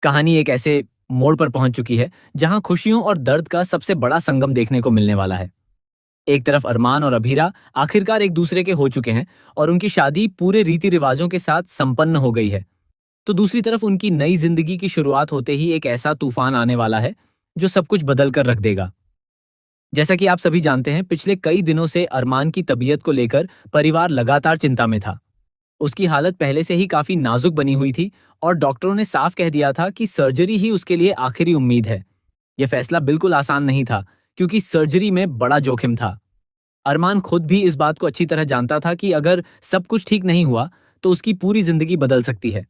कहानी एक ऐसे मोड़ पर पहुंच चुकी है जहां खुशियों और दर्द का सबसे बड़ा संगम देखने को मिलने वाला है। एक तरफ अरमान और अभीरा आखिरकार एक दूसरे के हो चुके हैं और उनकी शादी पूरे रीति रिवाजों के साथ संपन्न हो गई है। तो दूसरी तरफ उनकी नई जिंदगी की शुरुआत होते ही एक ऐसा तूफान आने वाला है जो सब कुछ बदल कर रख देगा। जैसा कि आप सभी जानते हैं, पिछले कई दिनों से अरमान की तबीयत को लेकर परिवार लगातार चिंता में था। उसकी हालत पहले से ही काफी नाजुक बनी हुई थी और डॉक्टरों ने साफ कह दिया था कि सर्जरी ही उसके लिए आखिरी उम्मीद है। यह फैसला बिल्कुल आसान नहीं था, क्योंकि सर्जरी में बड़ा जोखिम था। अरमान खुद भी इस बात को अच्छी तरह जानता था कि अगर सब कुछ ठीक नहीं हुआ तो उसकी पूरी जिंदगी बदल सकती है।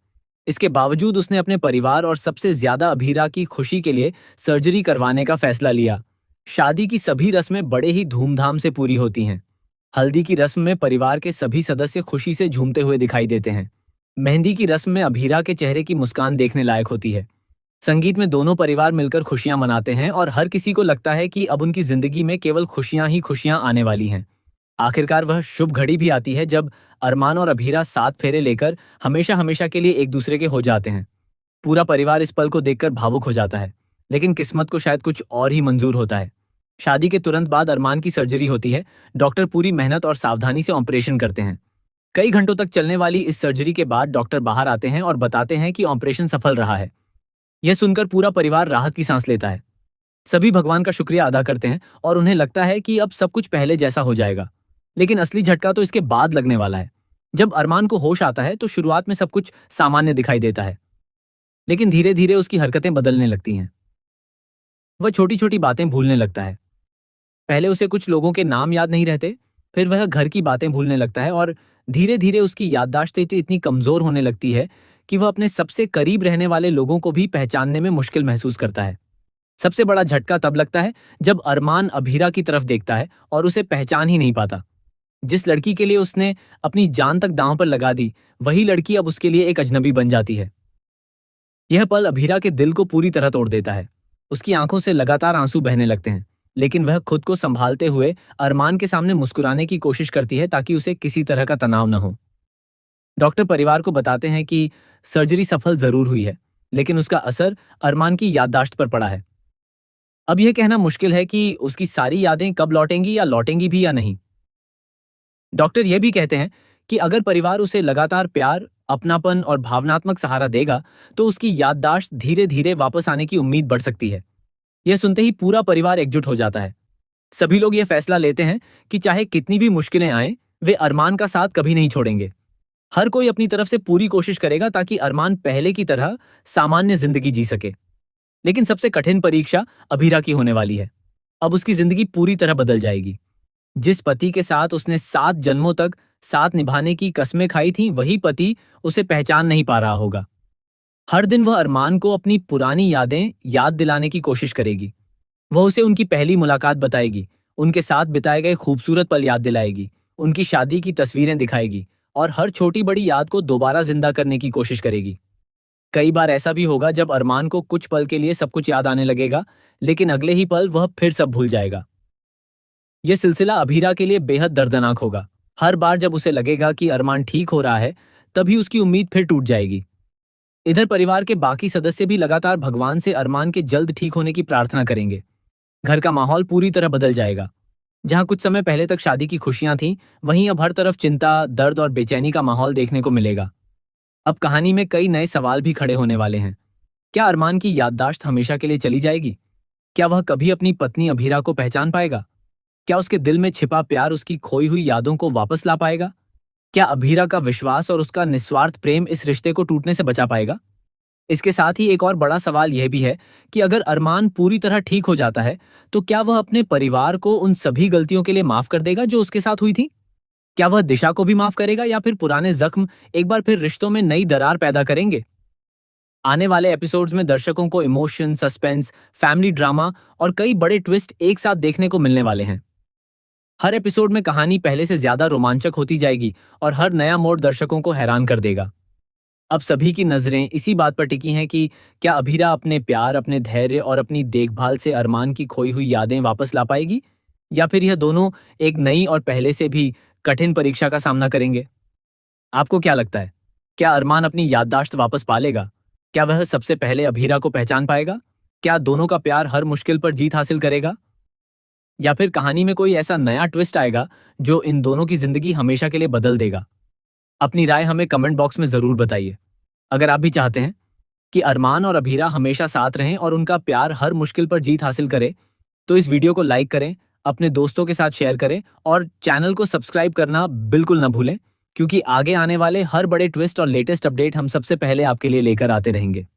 इसके बावजूद उसने अपने परिवार और सबसे ज्यादा अभीरा की खुशी के लिए सर्जरी करवाने का फैसला लिया। शादी की सभी रस्में बड़े ही धूमधाम से पूरी होती हैं। हल्दी की रस्म में परिवार के सभी सदस्य खुशी से झूमते हुए दिखाई देते हैं। मेहंदी की रस्म में अभीरा के चेहरे की मुस्कान देखने लायक होती है। संगीत में दोनों परिवार मिलकर खुशियां मनाते हैं और हर किसी को लगता है कि अब उनकी जिंदगी में केवल खुशियां ही खुशियां आने वाली हैं। आखिरकार वह शुभ घड़ी भी आती है जब अरमान और अभीरा 7 फेरे लेकर हमेशा हमेशा के लिए एक दूसरे के हो जाते हैं। पूरा परिवार इस पल को देखकर भावुक हो जाता है, लेकिन किस्मत को शायद कुछ और ही मंजूर होता है। शादी के तुरंत बाद अरमान की सर्जरी होती है। डॉक्टर पूरी मेहनत और सावधानी से ऑपरेशन करते हैं। कई घंटों तक चलने वाली इस सर्जरी के बाद डॉक्टर बाहर आते हैं और बताते हैं कि ऑपरेशन सफल रहा है। यह सुनकर पूरा परिवार राहत की सांस लेता है। सभी भगवान का शुक्रिया अदा करते हैं और उन्हें लगता है कि अब सब कुछ पहले जैसा हो जाएगा। लेकिन असली झटका तो इसके बाद लगने वाला है। जब अरमान को होश आता है तो शुरुआत में सब कुछ सामान्य दिखाई देता है, लेकिन धीरे धीरे उसकी हरकतें बदलने लगती हैं। वह छोटी छोटी बातें भूलने लगता है। पहले उसे कुछ लोगों के नाम याद नहीं रहते, फिर वह घर की बातें भूलने लगता है और धीरे धीरे उसकी याददाश्त इतनी कमजोर होने लगती है कि वह अपने सबसे करीब रहने वाले लोगों को भी पहचानने में मुश्किल महसूस करता है। सबसे बड़ा झटका तब लगता है जब अरमान अभीरा की तरफ देखता है और उसे पहचान ही नहीं पाता। जिस लड़की के लिए उसने अपनी जान तक दांव पर लगा दी, वही लड़की अब उसके लिए एक अजनबी बन जाती है। यह पल अभीरा के दिल को पूरी तरह तोड़ देता है। उसकी आंखों से लगातार आंसू बहने लगते हैं, लेकिन वह खुद को संभालते हुए अरमान के सामने मुस्कुराने की कोशिश करती है ताकि उसे किसी तरह का तनाव न हो। डॉक्टर परिवार को बताते हैं कि सर्जरी सफल जरूर हुई है, लेकिन उसका असर अरमान की याददाश्त पर पड़ा है। अब यह कहना मुश्किल है कि उसकी सारी यादें कब लौटेंगी या लौटेंगी भी या नहीं। डॉक्टर यह भी कहते हैं कि अगर परिवार उसे लगातार प्यार, अपनापन और भावनात्मक सहारा देगा तो उसकी याददाश्त धीरे धीरे वापस आने की उम्मीद बढ़ सकती है। यह सुनते ही पूरा परिवार एकजुट हो जाता है। सभी लोग यह फैसला लेते हैं कि चाहे कितनी भी मुश्किलें आएं, वे अरमान का साथ कभी नहीं छोड़ेंगे। हर कोई अपनी तरफ से पूरी कोशिश करेगा ताकि अरमान पहले की तरह सामान्य जिंदगी जी सके। लेकिन सबसे कठिन परीक्षा अभीरा की होने वाली है। अब उसकी जिंदगी पूरी तरह बदल जाएगी। जिस पति के साथ उसने 7 जन्मों तक साथ निभाने की कस्में खाई थीं, वही पति उसे पहचान नहीं पा रहा होगा। हर दिन वह अरमान को अपनी पुरानी यादें याद दिलाने की कोशिश करेगी। वह उसे उनकी पहली मुलाकात बताएगी, उनके साथ बिताए गए खूबसूरत पल याद दिलाएगी, उनकी शादी की तस्वीरें दिखाएगी और हर छोटी बड़ी याद को दोबारा जिंदा करने की कोशिश करेगी। कई बार ऐसा भी होगा जब अरमान को कुछ पल के लिए सब कुछ याद आने लगेगा, लेकिन अगले ही पल वह फिर सब भूल जाएगा। यह सिलसिला अभीरा के लिए बेहद दर्दनाक होगा। हर बार जब उसे लगेगा कि अरमान ठीक हो रहा है, तभी उसकी उम्मीद फिर टूट जाएगी। इधर परिवार के बाकी सदस्य भी लगातार भगवान से अरमान के जल्द ठीक होने की प्रार्थना करेंगे। घर का माहौल पूरी तरह बदल जाएगा। जहां कुछ समय पहले तक शादी की खुशियां थीं, वहीं अब हर तरफ चिंता, दर्द और बेचैनी का माहौल देखने को मिलेगा। अब कहानी में कई नए सवाल भी खड़े होने वाले हैं। क्या अरमान की याददाश्त हमेशा के लिए चली जाएगी? क्या वह कभी अपनी पत्नी अभीरा को पहचान पाएगा? क्या उसके दिल में छिपा प्यार उसकी खोई हुई यादों को वापस ला पाएगा? क्या अभीरा का विश्वास और उसका निस्वार्थ प्रेम इस रिश्ते को टूटने से बचा पाएगा? इसके साथ ही एक और बड़ा सवाल यह भी है कि अगर अरमान पूरी तरह ठीक हो जाता है, तो क्या वह अपने परिवार को उन सभी गलतियों के लिए माफ कर देगा जो उसके साथ हुई थी? क्या वह दिशा को भी माफ करेगा या फिर पुराने जख्म एक बार फिर रिश्तों में नई दरार पैदा करेंगे? आने वाले एपिसोड्स में दर्शकों को इमोशन, सस्पेंस, फैमिली ड्रामा और कई बड़े ट्विस्ट एक साथ देखने को मिलने वाले हैं। हर एपिसोड में कहानी पहले से ज्यादा रोमांचक होती जाएगी और हर नया मोड़ दर्शकों को हैरान कर देगा। अब सभी की नजरें इसी बात पर टिकी हैं कि क्या अभीरा अपने प्यार, अपने धैर्य और अपनी देखभाल से अरमान की खोई हुई यादें वापस ला पाएगी, या फिर यह दोनों एक नई और पहले से भी कठिन परीक्षा का सामना करेंगे। आपको क्या लगता है, क्या अरमान अपनी याददाश्त वापस पा लेगा? क्या वह सबसे पहले अभीरा को पहचान पाएगा? क्या दोनों का प्यार हर मुश्किल पर जीत हासिल करेगा? या फिर कहानी में कोई ऐसा नया ट्विस्ट आएगा जो इन दोनों की जिंदगी हमेशा के लिए बदल देगा? अपनी राय हमें कमेंट बॉक्स में जरूर बताइए। अगर आप भी चाहते हैं कि अरमान और अभीरा हमेशा साथ रहें और उनका प्यार हर मुश्किल पर जीत हासिल करे, तो इस वीडियो को लाइक करें, अपने दोस्तों के साथ शेयर करें और चैनल को सब्सक्राइब करना बिल्कुल ना भूलें, क्योंकि आगे आने वाले हर बड़े ट्विस्ट और लेटेस्ट अपडेट हम सबसे पहले आपके लिए लेकर आते रहेंगे।